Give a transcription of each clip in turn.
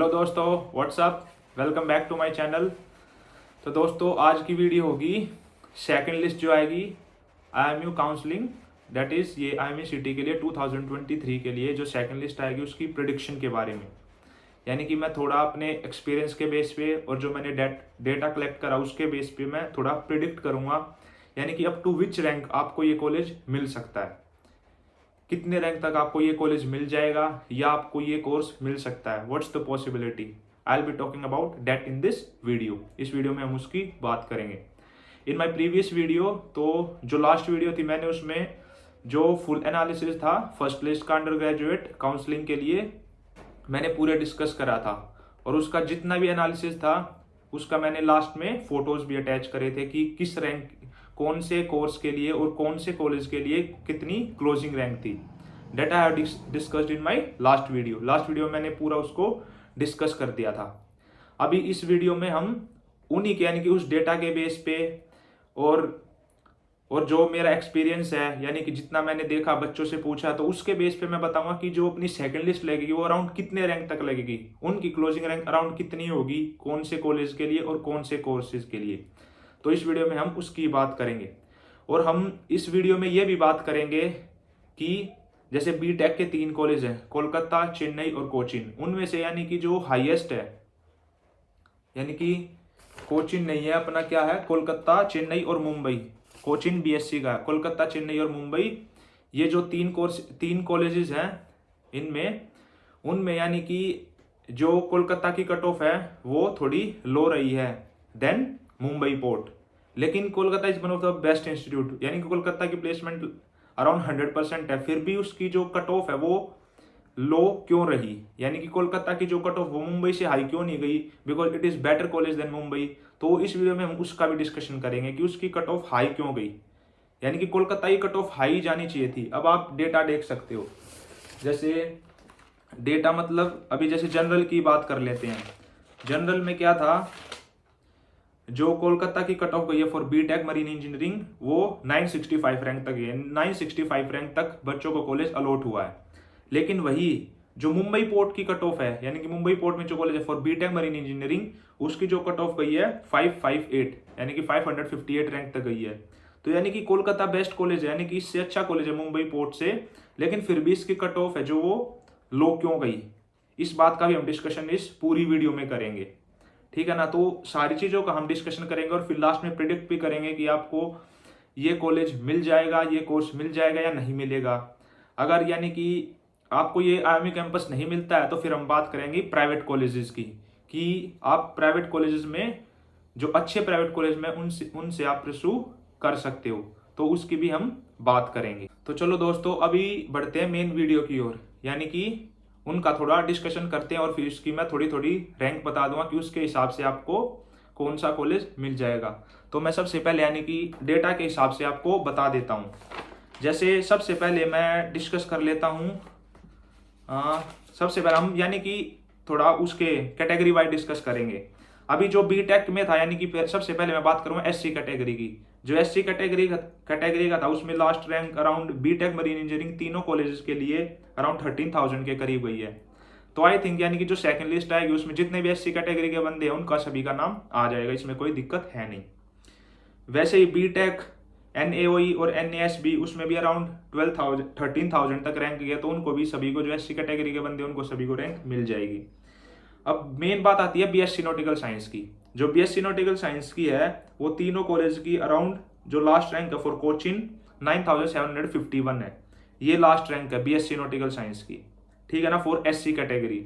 Hello दोस्तों, what's up, welcome back to my channel. तो दोस्तों आज की वीडियो होगी सेकंड लिस्ट जो आएगी IMU काउंसलिंग, दैट इज़ ये IMU सिटी के लिए 2023 के लिए जो सेकंड लिस्ट आएगी उसकी प्रिडिक्शन के बारे में। यानी कि मैं थोड़ा अपने एक्सपीरियंस के बेस पे और जो मैंने डेटा कलेक्ट करा उसके बेस पे मैं थोड़ा प्रिडिक्ट करूँगा, यानी कि अप टू विच रैंक आपको ये कॉलेज मिल सकता है, कितने रैंक तक आपको ये कॉलेज मिल जाएगा या आपको ये कोर्स मिल सकता है, what's the possibility. I will be talking about that in this video. इस वीडियो में हम उसकी बात करेंगे। इन माय प्रीवियस वीडियो, तो जो लास्ट वीडियो थी मैंने उसमें जो फुल एनालिसिस था फर्स्ट लिस्ट का अंडर ग्रेजुएट काउंसलिंग के लिए मैंने पूरे डिस्कस करा था, और उसका जितना भी एनालिसिस था उसका मैंने लास्ट में फोटोज भी अटैच करे थे कि किस रैंक, कौन से कोर्स के लिए और कौन से कॉलेज के लिए कितनी क्लोजिंग रैंक थी। That I have discussed in my last video मैंने पूरा उसको डिस्कस कर दिया था। अभी इस वीडियो में हम उन्हीं के यानी कि उस डेटा के बेस पे और जो मेरा एक्सपीरियंस है, यानी कि जितना मैंने देखा, बच्चों से पूछा, तो उसके बेस पे मैं बताऊंगा कि जो अपनी सेकंड लिस्ट लगेगी वो अराउंड कितने रैंक तक लगेगी, उनकी क्लोजिंग रैंक अराउंड कितनी होगी, कौन से कॉलेज के लिए और कौन से कोर्सेज के लिए। तो इस वीडियो में हम उसकी बात करेंगे। और हम इस वीडियो में ये भी बात करेंगे कि जैसे बीटेक के 3 कॉलेज हैं, कोलकाता, चेन्नई और कोचिन। उनमें से यानी कि जो हाईएस्ट है, यानी कि कोचिन नहीं है अपना, क्या है, कोलकाता, चेन्नई और मुंबई। कोचिन बीएससी का है, कोलकाता, चेन्नई और मुंबई, ये जो 3 कॉलेजेस हैं उनमें यानी कि जो कोलकाता की कट ऑफ है वो थोड़ी लो रही है देन मुंबई पोर्ट। लेकिन Kolkata is one of the best institute, यानी कि कोलकाता की प्लेसमेंट अराउंड 100% है, फिर भी उसकी जो कट ऑफ है वो लो क्यों रही, यानी कि कोलकाता की जो कट ऑफ वो मुंबई से हाई क्यों नहीं गई, because it is better college than Mumbai. तो इस वीडियो में हम उसका भी डिस्कशन करेंगे कि उसकी कट ऑफ हाई क्यों गई, यानी कि कोलकाता की कट ऑफ हाई जानी चाहिए थी। अब आप डेटा देख सकते हो, जैसे डेटा मतलब अभी जैसे जनरल की बात कर लेते हैं। जनरल में क्या था, जो कोलकाता की कट ऑफ गई है फॉर बीटेक मरीन इंजीनियरिंग वो 965 रैंक तक है, 965 रैंक तक बच्चों को कॉलेज अलॉट हुआ है। लेकिन वही जो मुंबई पोर्ट की कट ऑफ है, यानी कि मुंबई पोर्ट में जो कॉलेज है फॉर बीटेक मरीन इंजीनियरिंग, उसकी जो कट ऑफ गई है 558, यानी कि 558 रैंक तक गई है। तो यानी कि कोलकाता बेस्ट कॉलेज है, यानी कि इससे अच्छा कॉलेज है मुंबई पोर्ट से, लेकिन फिर भी इसकी कट ऑफ है जो वो लो क्यों गई, इस बात का भी हम डिस्कशन इस पूरी वीडियो में करेंगे, ठीक है ना। तो सारी चीज़ों का हम डिस्कशन करेंगे और फिर लास्ट में प्रिडिक्ट भी करेंगे कि आपको ये कॉलेज मिल जाएगा, ये कोर्स मिल जाएगा या नहीं मिलेगा। अगर यानी कि आपको ये IMU कैंपस नहीं मिलता है तो फिर हम बात करेंगे प्राइवेट कॉलेजेस की, कि आप प्राइवेट कॉलेजेस में, जो अच्छे प्राइवेट कॉलेज में उनसे आप परस्यू कर सकते हो, तो उसकी भी हम बात करेंगे। तो चलो दोस्तों अभी बढ़ते हैं मेन वीडियो की ओर, यानी कि उनका थोड़ा डिस्कशन करते हैं और फिर उसकी मैं थोड़ी थोड़ी रैंक बता दूंगा कि उसके हिसाब से आपको कौन सा कॉलेज मिल जाएगा। तो मैं सबसे पहले यानी कि डेटा के हिसाब से आपको बता देता हूँ। जैसे सबसे पहले मैं डिस्कस कर लेता हूँ, सबसे पहले हम यानी कि थोड़ा उसके कैटेगरी वाइज डिस्कस करेंगे। अभी जो बीटेक में था, यानी कि सबसे पहले मैं बात करूँगा SC कैटेगरी की। जो SC कैटेगरी का था उसमें last rank around BTech marine engineering तीनों कॉलेजेस के लिए अराउंड 13,000 के करीब गई है। तो आई थिंक यानी कि जो सेकंड लिस्ट आएगी उसमें जितने भी SC कैटेगरी के बंदे हैं उनका सभी का नाम आ जाएगा, इसमें कोई दिक्कत है नहीं। वैसे ही बीटेक NAOE और NASB उसमें भी अराउंड 13,000 तक रैंक गया, तो उनको भी सभी को जो SC कैटेगरी के बंदे उनको सभी को रैंक मिल जाएगी। अब मेन बात आती है BSc नॉटिकल साइंस की। जो BSc नॉटिकल साइंस की है वो तीनों कॉलेज की अराउंड जो लास्ट रैंक है फॉर कोचिन 9,751 है, ये लास्ट रैंक है BSc नॉटिकल साइंस की, ठीक है ना, फॉर SC कैटेगरी।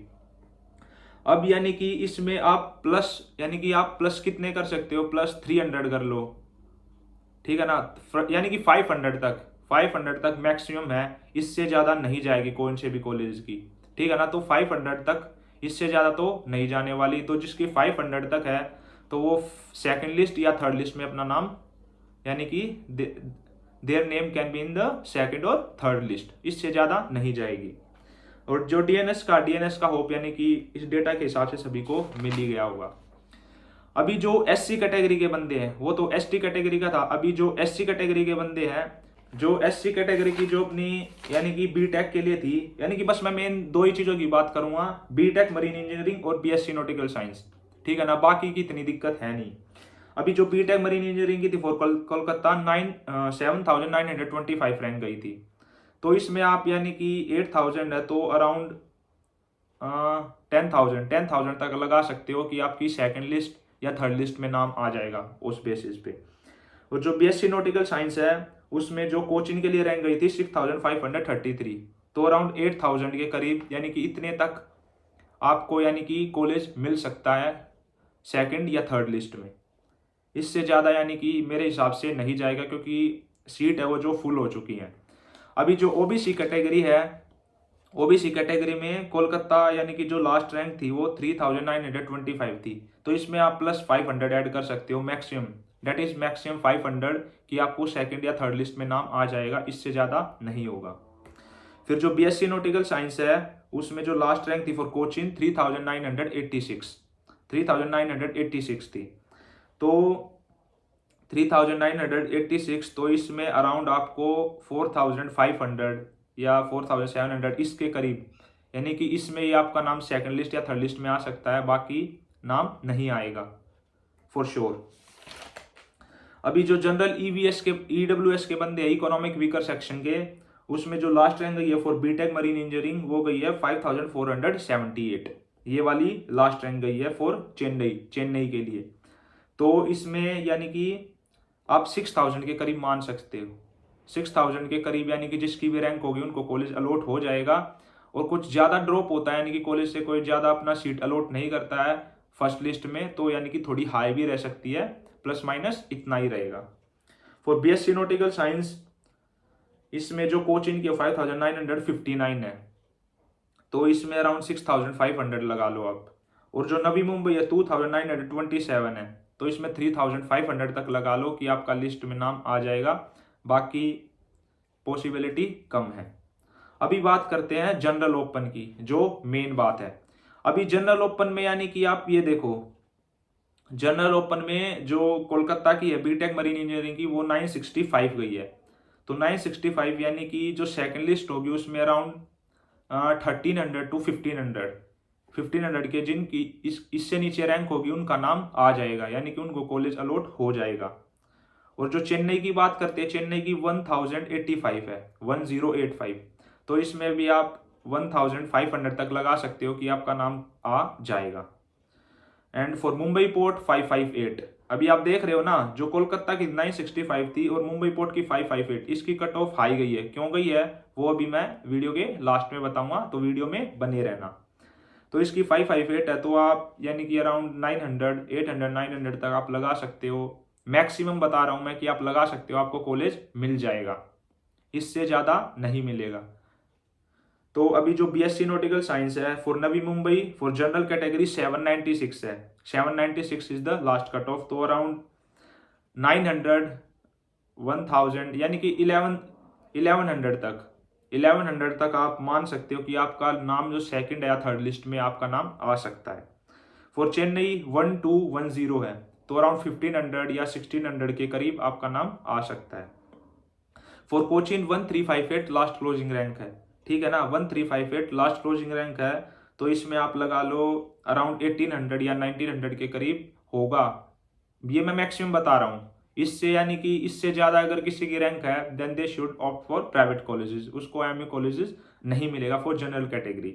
अब यानी कि इसमें आप प्लस, यानी कि आप प्लस कितने कर सकते हो, प्लस 300 कर लो, ठीक है ना, यानी कि 500 तक मैक्सिमम है, इससे ज्यादा नहीं जाएगी कौन से भी कॉलेज की, ठीक है ना। तो 500 तक, इससे ज्यादा तो नहीं जाने वाली। तो जिसकी 500 तक है तो वो सेकंड लिस्ट या थर्ड लिस्ट में अपना नाम, यानी कि their name can be in the second और थर्ड लिस्ट, इससे ज्यादा नहीं जाएगी। और जो DNS का होप, यानी कि इस डेटा के हिसाब से सभी को मिल ही गया होगा। अभी जो SC कैटेगरी के बंदे हैं वो तो ST कैटेगरी का था, अभी जो SC कैटेगरी के बंदे हैं जो एससी कैटेगरी की जो अपनी यानी कि बीटेक के लिए थी, यानी कि बस मैं मेन दो ही चीज़ों की बात करूंगा, बीटेक मरीन इंजीनियरिंग और बीएससी नॉटिकल साइंस, ठीक है ना, बाकी की इतनी दिक्कत है नहीं। अभी जो बीटेक मरीन इंजीनियरिंग की थी फॉर कोलकाता 7,925 रैंक गई थी। तो इसमें आप यानी कि 8,000 है तो अराउंड 10,000 तक लगा सकते हो कि आपकी सेकंड लिस्ट या थर्ड लिस्ट में नाम आ जाएगा उस बेसिस पे। और जो बीएससी नॉटिकल साइंस है उसमें जो कोचिंग के लिए रैंक गई थी 6,533, तो अराउंड 8,000 के करीब, यानी कि इतने तक आपको यानी कि कॉलेज मिल सकता है सेकंड या थर्ड लिस्ट में। इससे ज़्यादा यानी कि मेरे हिसाब से नहीं जाएगा, क्योंकि सीट है वो जो फुल हो चुकी हैं। अभी जो ओबीसी कैटेगरी है, ओबीसी कैटेगरी में कोलकाता यानी कि जो लास्ट रैंक थी वो 3,925 थी, तो इसमें आप प्लस 500 ऐड कर सकते हो मैक्सिमम, दैट इज मैक्सिमम 500 कि आपको सेकंड या थर्ड लिस्ट में नाम आ जाएगा, इससे ज़्यादा नहीं होगा। फिर जो बीएससी नॉटिकल साइंस है उसमें जो लास्ट रैंक थी फॉर कोचिंग 3,986 थी, तो 3,986, तो इसमें अराउंड आपको 4,500 या 4,700 इसके करीब, यानी कि इसमें ही आपका नाम सेकंड लिस्ट या थर्ड लिस्ट में आ सकता है, बाकी नाम नहीं आएगा फॉर श्योर। अभी जो जनरल ईवीएस के ईडब्ल्यूएस के बंदे हैं इकोनॉमिक वीकर सेक्शन के, उसमें जो लास्ट रैंक गई है फॉर बीटेक मरीन इंजीनियरिंग वो गई है 5,478, ये वाली लास्ट रैंक गई है फॉर चेन्नई के लिए। तो इसमें यानी कि आप 6,000 के करीब मान सकते हो, 6,000 के करीब, यानी कि जिसकी भी रैंक होगी उनको कॉलेज अलॉट हो जाएगा। और कुछ ज़्यादा ड्रॉप होता है, यानी कि कॉलेज से कोई ज़्यादा अपना सीट अलॉट नहीं करता है फर्स्ट लिस्ट में, तो यानी कि थोड़ी हाई भी रह सकती है, प्लस माइनस इतना ही रहेगा। फॉर बीएससी नॉटिकल साइंस इसमें जो कोचिंग की 5,959 है, तो इसमें अराउंड 6,500 लगा लो आप। और जो नवी मुंबई है 2,927 है, तो इसमें 3,500 तक लगा लो कि आपका लिस्ट में नाम आ जाएगा, बाकी पॉसिबिलिटी कम है। अभी बात करते हैं जनरल ओपन की, जो मेन बात है। अभी जनरल ओपन में यानी कि आप ये देखो, जनरल ओपन में जो कोलकाता की है बीटेक मरीन इंजीनियरिंग की वो 965 गई है, तो 965 यानी कि जो सेकंड लिस्ट होगी उसमें अराउंड 1,300 टू 1,500 के जिनकी इससे नीचे रैंक होगी उनका नाम आ जाएगा, यानी कि उनको कॉलेज अलॉट हो जाएगा। और जो चेन्नई की बात करते हैं, चेन्नई की 1,085 है, 1085, तो इसमें भी आप 1,500 तक लगा सकते हो कि आपका नाम आ जाएगा। एंड फॉर मुंबई पोर्ट 558, अभी आप देख रहे हो ना, जो कोलकाता की 965 थी और मुंबई पोर्ट की 558, इसकी कट ऑफ हाई गई है, क्यों गई है वो अभी मैं वीडियो के लास्ट में बताऊंगा, तो वीडियो में बने रहना। तो इसकी 558 है, तो आप यानी कि अराउंड 900 800 900 तक आप लगा सकते हो, मैक्सिमम बता रहा हूं मैं कि आप लगा सकते हो, आपको कॉलेज मिल जाएगा, इससे ज़्यादा नहीं मिलेगा। तो अभी जो बीएससी नॉटिकल साइंस है for Navi Mumbai for general category 796 है, 796 is the last cut off, तो अराउंड 900 1,000 यानी कि 1100 तक आप मान सकते हो कि आपका नाम जो सेकंड या थर्ड लिस्ट में आपका नाम आ सकता है। फॉर चेन्नई 1210 है, तो अराउंड 1,500 या 1,600 के करीब आपका नाम आ सकता है। For Cochin 1358 last closing rank है, ठीक है ना, 1358 लास्ट क्लोजिंग रैंक है, तो इसमें आप लगा लो अराउंड 1,800 या 1,900 के करीब होगा, ये मैं मैक्सिमम बता रहा हूँ। इससे यानी कि इससे ज़्यादा अगर किसी की रैंक है then they should opt for private colleges, उसको एमए कॉलेजेस नहीं मिलेगा फॉर जनरल कैटेगरी,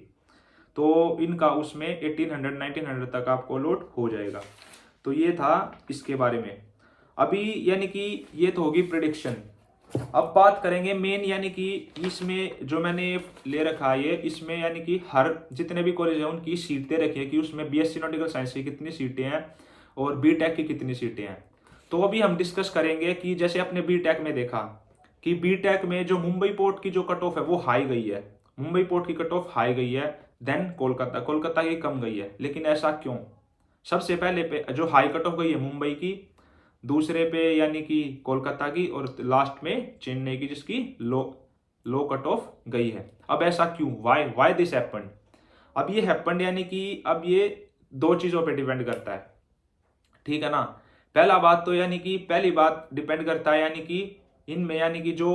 तो इनका उसमें 1,800 1,900 तक आपको अलॉट हो जाएगा। तो ये था इसके बारे में। अभी यानी कि ये तो होगी प्रिडिक्शन। अब बात करेंगे मेन, यानी कि इसमें जो मैंने ले रखा है ये, इसमें यानी कि हर जितने भी कॉलेज हैं उनकी सीटें रखी है कि उसमें बीएससी नॉटिकल साइंस की कितनी सीटें हैं और बीटेक की कितनी सीटें हैं। तो अभी हम डिस्कस करेंगे कि जैसे अपने बीटेक में देखा कि बीटेक में जो मुंबई पोर्ट की जो कट ऑफ है वो हाई गई है, मुंबई पोर्ट की कट ऑफ हाई गई है, देन कोलकाता की कम गई है। लेकिन ऐसा क्यों? सबसे पहले पे जो हाई कट ऑफ गई है मुंबई की, दूसरे पे यानी कि कोलकाता की, और लास्ट में चेन्नई की जिसकी लो कट ऑफ गई है। अब ऐसा क्यों? Why this happened? अब ये हैपेंड यानी कि अब ये दो चीजों पे डिपेंड करता है, ठीक है ना। पहली बात डिपेंड करता है यानी कि इनमें, यानी कि जो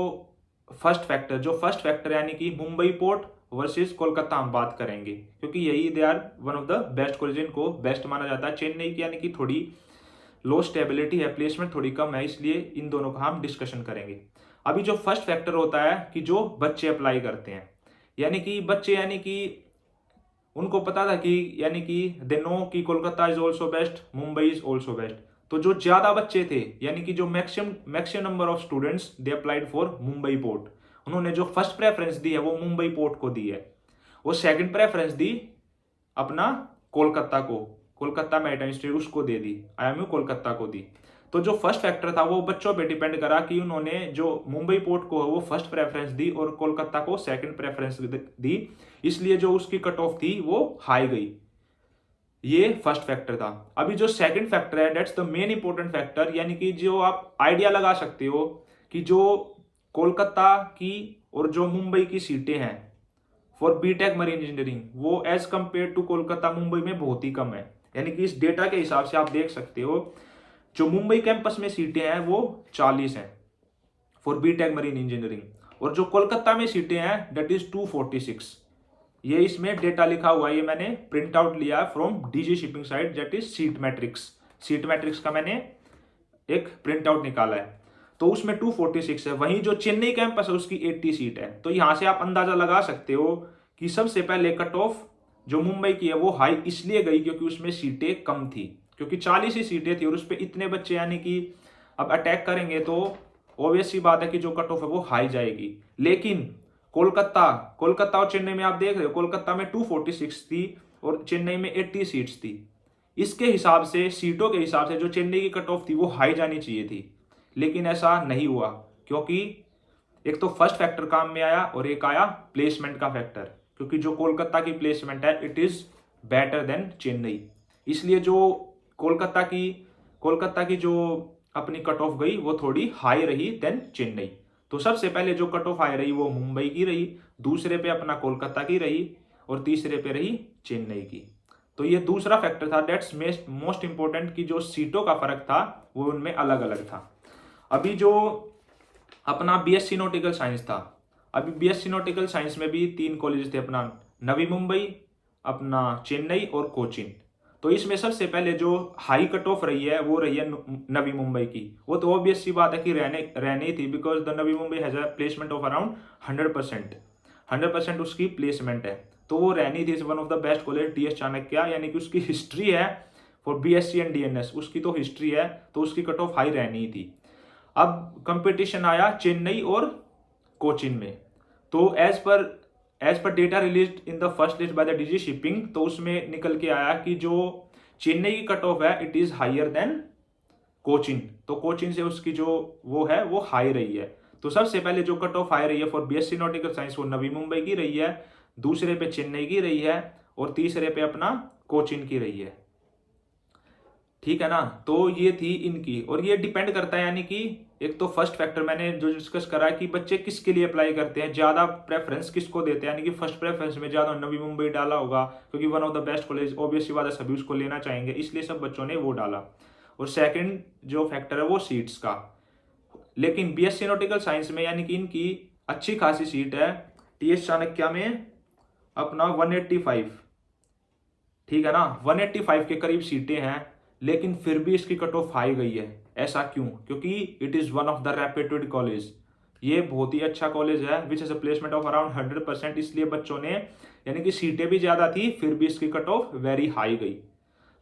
फर्स्ट फैक्टर, जो फर्स्ट फैक्टर यानी कि मुंबई पोर्ट वर्सेस कोलकाता हम बात करेंगे, क्योंकि यही they are one of the best college, इनको बेस्ट माना जाता है। चेन्नई की यानी कि थोड़ी लो स्टेबिलिटी है, प्लेसमेंट थोड़ी कम है, इसलिए इन दोनों का हम डिस्कशन करेंगे। अभी जो फर्स्ट फैक्टर होता है कि जो बच्चे अप्लाई करते हैं, यानी कि बच्चे यानी कि उनको पता था कि यानी कि दे नो कि Kolkata is also best, Mumbai is also best. तो जो ज्यादा बच्चे थे यानी कि जो maximum number of students they applied for Mumbai port, उन्होंने जो फर्स्ट प्रेफरेंस दी है वो मुंबई पोर्ट को दी है, वो सेकंड प्रेफरेंस दी अपना कोलकाता को, कोलकाता मैरिटाइम इंस्टीट्यूट उसको दे दी, आईएमयू कोलकाता को दी। तो जो फर्स्ट फैक्टर था वो बच्चों पे डिपेंड करा कि उन्होंने जो मुंबई पोर्ट को वो फर्स्ट प्रेफरेंस दी और कोलकाता को सेकंड प्रेफरेंस दी, इसलिए जो उसकी कट ऑफ थी वो हाई गई। ये फर्स्ट फैक्टर था। अभी जो सेकंड फैक्टर है that's the main important factor, यानी कि जो आप आइडिया लगा सकते हो कि जो कोलकाता की और जो मुंबई की सीटें हैं फॉर बीटेक मरीन इंजीनियरिंग, वो as compare to Kolkata Mumbai में बहुत ही कम है। यानी कि इस डेटा के हिसाब से आप देख सकते हो जो मुंबई कैंपस में सीटें हैं वो 40 हैं फॉर बीटेक मरीन इंजीनियरिंग, और जो कोलकाता में सीटें हैं दैट इज 246। ये इसमें डेटा लिखा हुआ है, ये मैंने प्रिंट आउट लिया from DG shipping site that is seat matrix. Seat matrix का मैंने एक प्रिंट आउट निकाला है, तो उसमें 246 है। वहीं जो चेन्नई कैंपस है उसकी 80 सीट है। तो यहां से आप अंदाजा लगा सकते हो कि सबसे पहले कट ऑफ जो मुंबई की है वो हाई इसलिए गई क्योंकि उसमें सीटें कम थी, क्योंकि 40 ही सीटें थी और उस पर इतने बच्चे यानी कि अब अटैक करेंगे तो ऑब्वियस सी बात है कि जो कट ऑफ है वो हाई जाएगी। लेकिन कोलकाता और चेन्नई में आप देख रहे हो, कोलकाता में 246 थी और चेन्नई में 80 सीट्स थी। इसके हिसाब से, सीटों के हिसाब से जो चेन्नई की कट ऑफ थी वो हाई जानी चाहिए थी, लेकिन ऐसा नहीं हुआ, क्योंकि एक तो फर्स्ट फैक्टर काम में आया और एक आया प्लेसमेंट का फैक्टर, क्योंकि जो कोलकाता की प्लेसमेंट है it is better than Chennai, इसलिए जो कोलकाता की जो अपनी कट ऑफ गई वो थोड़ी हाई रही देन चेन्नई। तो सबसे पहले जो कट ऑफ हाई रही वो मुंबई की रही, दूसरे पे अपना कोलकाता की रही और तीसरे पे रही चेन्नई की। तो ये दूसरा फैक्टर था दैट्स मोस्ट इंपॉर्टेंट, कि जो सीटों का फर्क था वो उनमें अलग अलग था। अभी जो अपना बीएससी नॉटिकल साइंस था, अभी बीएससी नॉटिकल साइंस में भी 3 कॉलेज थे, अपना नवी मुंबई, अपना चेन्नई और कोचिन। तो इसमें सबसे पहले जो हाई कट ऑफ रही है वो रही है नवी मुंबई की। वो तो ऑब्वियस सी बात है कि रहने ही थी, because the Navi Mumbai has a placement of around 100% उसकी प्लेसमेंट है, तो वो रहनी थी one of the best college TS Chanakya, यानी कि उसकी हिस्ट्री है फॉर बीएससी एंड डीएनएस, उसकी तो हिस्ट्री है, तो उसकी कट ऑफ हाई रहनी ही थी। अब कंपटीशन आया चेन्नई और कोचिन में, तो एज पर data release in the first list by the DG shipping, तो उसमें निकल के आया कि जो चेन्नई की कट ऑफ है it is higher than Cochin, तो कोचिन से उसकी जो वो है वो हाई रही है। तो सबसे पहले जो कट ऑफ हाई रही है फॉर बीएससी नॉटिकल साइंस वो नवी मुंबई की रही है, दूसरे पे चेन्नई की रही है और तीसरे पे अपना कोचिन की रही है। ठीक है ना, तो ये थी इनकी, और ये डिपेंड करता है, यानी कि एक तो फर्स्ट फैक्टर मैंने जो डिस्कस करा कि बच्चे किसके लिए अप्लाई करते हैं, ज्यादा प्रेफरेंस किसको देते हैं, यानी कि फर्स्ट प्रेफरेंस में ज्यादा नवी मुंबई डाला होगा क्योंकि one of the best college, obviously बात है सभी उसको लेना चाहेंगे, इसलिए सब बच्चों ने वो डाला। और सेकंड जो फैक्टर है वो सीट्स का। लेकिन बीएससी नॉटिकल साइंस में यानी कि इनकी अच्छी खासी सीट है, टीएस चाणक्य में अपना 185, ठीक है ना, 185 के करीब सीटें हैं, लेकिन फिर भी इसकी कट ऑफ हाई गई है। ऐसा क्यों? क्योंकि it is one of the reputed college, ये बहुत ही अच्छा कॉलेज है which is a placement of around 100%, इसलिए बच्चों ने, यानी कि सीटें भी ज्यादा थी फिर भी इसकी कट ऑफ वेरी हाई गई।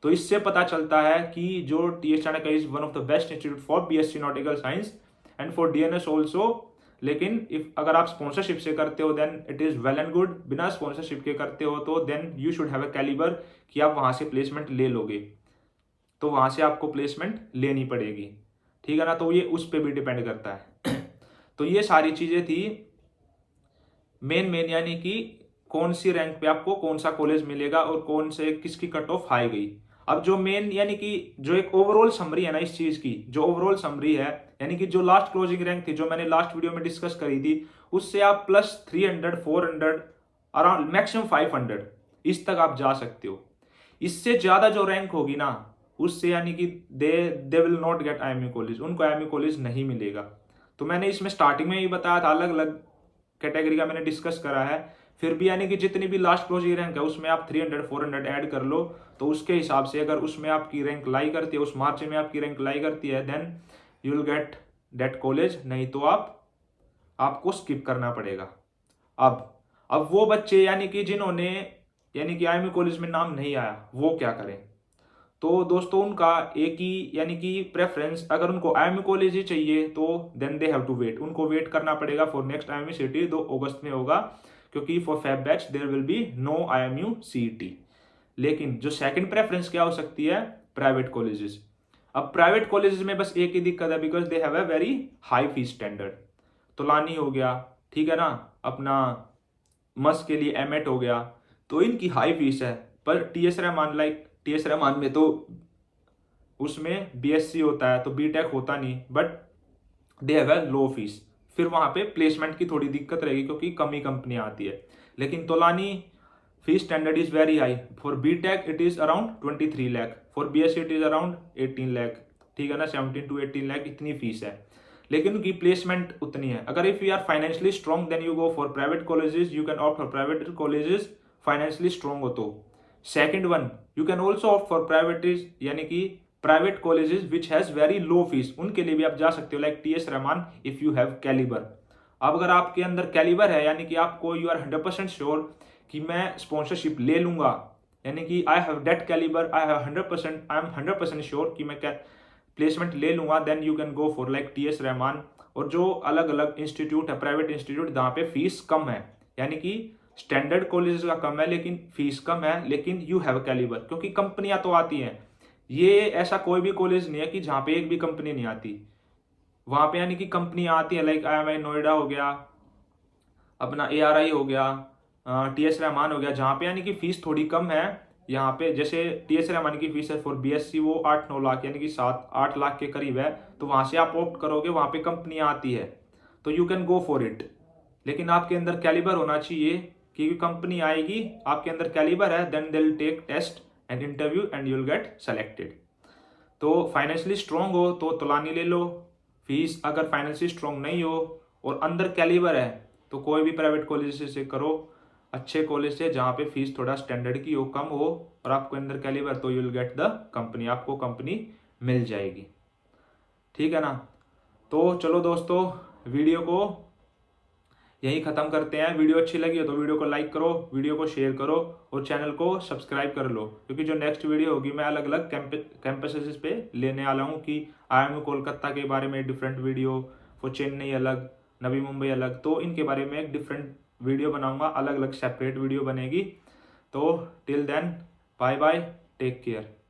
तो इससे पता चलता है कि जो TS Chanakya is one of the best institute for BSc nautical science and for DNS also. लेकिन इफ अगर आप स्पॉन्सरशिप से करते हो then it is well and good, बिना स्पॉन्सरशिप के करते हो तो then you should have a calibre कि आप वहां से प्लेसमेंट ले लोगे, तो वहां से आपको प्लेसमेंट लेनी पड़ेगी, ठीक है ना, तो ये उस पर भी डिपेंड करता है। तो ये सारी चीजें थी मेन, यानी कि कौन सी रैंक पे आपको कौन सा कॉलेज मिलेगा और कौन से किसकी कट ऑफ हाई गई। अब जो मेन, यानी कि जो एक ओवरऑल समरी है ना इस चीज की, जो ओवरऑल समरी है, यानी कि जो लास्ट क्लोजिंग रैंक थी जो मैंने लास्ट वीडियो में डिस्कस करी थी, उससे आप प्लस 300 400 अराउंड मैक्सिमम 500 इस तक आप जा सकते हो। इससे ज्यादा जो रैंक होगी ना उससे, यानी कि they will not gate IMU college, उनको आईएमयू कॉलेज नहीं मिलेगा। तो मैंने इसमें स्टार्टिंग में ही बताया था, अलग अलग कैटेगरी का मैंने डिस्कस करा है। फिर भी यानी कि जितनी भी लास्ट क्लोज रैंक है उसमें आप 300 400 ऐड कर लो, तो उसके हिसाब से अगर उसमें आपकी रैंक लाई करती है, उस मार्जिन में आपकी रैंक लाई करती है, then you will get that college, नहीं तो आपको स्किप करना पड़ेगा। अब वो बच्चे यानी कि जिन्होंने यानी कि IIM कॉलेज में नाम नहीं आया, वो क्या करें? तो दोस्तों उनका एक ही यानी कि प्रेफरेंस, अगर उनको IIM कॉलेज ही चाहिए तो then they have to wait, उनको वेट करना पड़ेगा फॉर नेक्स्ट IIM CET 2 अगस्त में होगा, क्योंकि for Feb batch there will be no IIM CET। लेकिन जो सेकंड प्रेफरेंस क्या हो सकती है? Private colleges. अब प्राइवेट कॉलेजेस में बस एक ही दिक्कत है, because they have a very high fees standard. Tolani हो गया, ठीक है ना, अपना मस के लिए एमेट हो गया, तो इनकी हाई फीस है। पर TS Rahman, like TS Rahman में तो उसमें BSc होता है, तो BTech होता नहीं, but they have a low fees. फिर वहां पे प्लेसमेंट की थोड़ी दिक्कत रहेगी क्योंकि कम ही कंपनियां आती है। लेकिन Tolani fees standard is very high. For BTech it is around 23 lakh, for BSc it is around 18 lakh, ठीक है ना, 17 to 18 लाख इतनी फीस है। लेकिन उनकी प्लेसमेंट उतनी है। अगर if you are financially strong then you go for private colleges, you can opt for private colleges, financially strong हो तो। Second one, you can also opt for private, यानी कि private colleges which has very low fees, उनके लिए भी आप जा सकते हो, like TS Rahman if you have calibre. अब अगर आपके अंदर कैलिबर है, यानी कि आपको यू आर 100% श्योर कि मैं स्पॉन्सरशिप ले लूंगा, यानी कि I have that calibre, I am 100% sure कि मैं प्लेसमेंट ले लूंगा, then you can go for like TS Rahman. और जो अलग अलग इंस्टीट्यूट है, प्राइवेट इंस्टीट्यूट, जहाँ पे फीस कम है, यानी कि स्टैंडर्ड कॉलेजेस का कम है लेकिन फीस कम है, लेकिन यू हैव कैलिबर, क्योंकि कंपनियां तो आती हैं। ये ऐसा कोई भी कॉलेज नहीं है कि जहाँ पे एक भी कंपनी नहीं आती, वहां पे यानी कि कंपनियां आती है, लाइक IIM नोएडा हो गया, अपना ARI हो गया, TS रहमान हो गया, जहाँ पे यानी कि फीस थोड़ी कम है। यहाँ पे जैसे TS रहमान की फीस है फॉर BSc वो 8-9 लाख, यानी कि 7-8 लाख के करीब है, तो वहां से आप ऑप्ट करोगे, वहां पे कंपनियां आती है, तो you can go for it. लेकिन आपके अंदर कैलिबर होना चाहिए, क्योंकि कंपनी आएगी, आपके अंदर कैलिबर है, then they will take test and interview and you will get selected. तो फाइनेंशियली स्ट्रांग हो तो तोलानी ले लो। फीस अगर फाइनेंशियली स्ट्रांग नहीं हो और अंदर कैलिबर है, तो कोई भी प्राइवेट कॉलेज से करो, अच्छे कॉलेज से जहाँ पे फीस थोड़ा स्टैंडर्ड की हो, कम हो, और आपको अंदर कैलिबर, तो you will get the company, आपको कंपनी मिल जाएगी, ठीक है ना। तो चलो दोस्तों, वीडियो को यही खत्म करते हैं। वीडियो अच्छी लगी हो तो वीडियो को लाइक करो, वीडियो को शेयर करो और चैनल को सब्सक्राइब कर लो, क्योंकि जो नेक्स्ट वीडियो होगी मैं अलग अलग कैंपसेस पे लेने वाला हूँ, कि IIM कोलकाता के बारे में डिफरेंट वीडियो, फॉर चेन्नई अलग, नवी मुंबई अलग, तो इनके बारे में एक डिफरेंट वीडियो बनाऊंगा, अलग अलग सेपरेट वीडियो बनेगी। तो till then, bye bye, take care.